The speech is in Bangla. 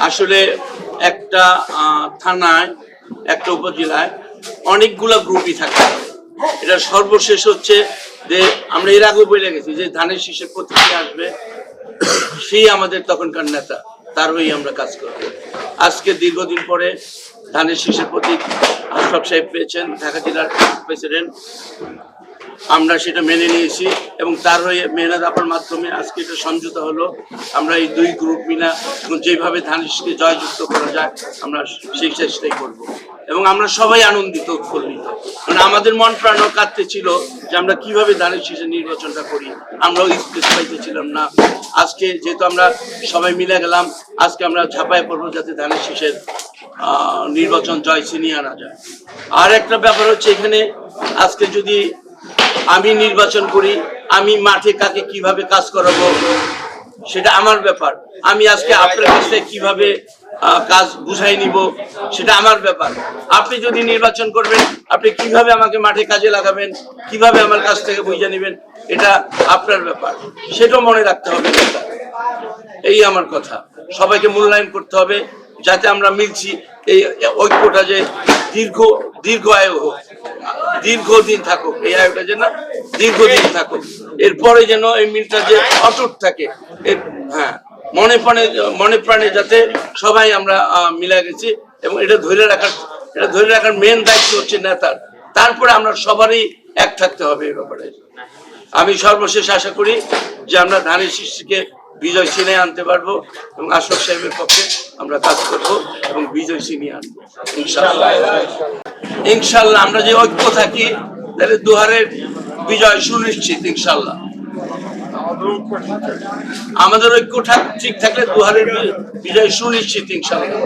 আসলে একটা থানায় একটা উপজেলায় অনেকগুলা গ্রুপই থাকে। এটা সর্বশেষ হচ্ছে যে আমরা এর আগে বলে গেছি যে ধানের শীষের প্রতিক্রিয়া আসবে, সেই আমাদের তখনকার নেতা, তার হয়েই আমরা কাজ করব। আজকে দীর্ঘদিন পরে ধানের শীষের প্রতীক আশফাক সাহেব পেয়েছেন, ঢাকা জেলার প্রেসিডেন্ট। আমরা সেটা মেনে নিয়েছি এবং তার হয়ে মেহনত আপার মাধ্যমে আজকে এটা সমঝোতা হলো। আমরা এই দুই গ্রুপ মিলা যেভাবে ধানেশকে জয়যুক্ত করা যায় আমরা সেই চেষ্টাই করব এবং আমরা সবাই আনন্দিত উৎফুল্লিত। মানে আমাদের মন প্রাণও কাঁদতে ছিল যে আমরা কিভাবে ধানের শীষের নির্বাচনটা করি, আমরাও স্পেস পাইতেছিলাম না। আজকে যেহেতু আমরা সবাই মিলে গেলাম, আজকে আমরা ঝাঁপায় পড়বো যাতে ধানের শীষের নির্বাচন জয় ছিনিয়ে আনা যায়। আর একটা ব্যাপার হচ্ছে এখানে আজকে যদি আমি নির্বাচন করি, আমি মাঠে কাকে কিভাবে কাজ করাবো সেটা আমার ব্যাপার। আমি আজকে আপনার কাছ থেকে কিভাবে কাজ বুঝাই নিব সেটা আমার ব্যাপার। আপনি যদি নির্বাচন করবেন, আপনি কিভাবে আমাকে মাঠে কাজে লাগাবেন, কিভাবে আমার কাছ থেকে বুঝে নেবেন, এটা আপনার ব্যাপার। সেটাও মনে রাখতে হবে। এই আমার কথা। সবাইকে মূল্যায়ন করতে হবে যাতে আমরা মিলছি এই ঐক্যটা যে দীর্ঘ আয়ু হোক, দীর্ঘদিন থাকুক, এই আয়ুটা যেন দীর্ঘদিন থাকুক। এরপরে যেন এই মিলটা যে অটুট থাকে। হ্যাঁ, মনে প্রাণে যাতে সবাই আমরা মিলে গেছি এবং এটা ধরে রাখার মেন দায়িত্ব হচ্ছে নেতার। তারপরে আমরা সবারই এক থাকতে হবে এই ব্যাপারে। আমি সর্বশেষ আশা করি যে আমরা ধানের শীষকে বিজয় ছিনিয়ে আনতে পারবো এবং আশফাক সাহেবের পক্ষে আমরা কাজ করব এবং বিজয় ছিনিয়ে আনবো ইনশাআল্লাহ। ইনশাআল্লাহ আমরা যে ঐক্য থাকি তাহলে দুহারের বিজয় সুনিশ্চিত ইনশাআল্লাহ। আমাদের ঐক্য ঠিক থাকলে দুহারের বিজয় সুনিশ্চিত ইনশাআল্লাহ।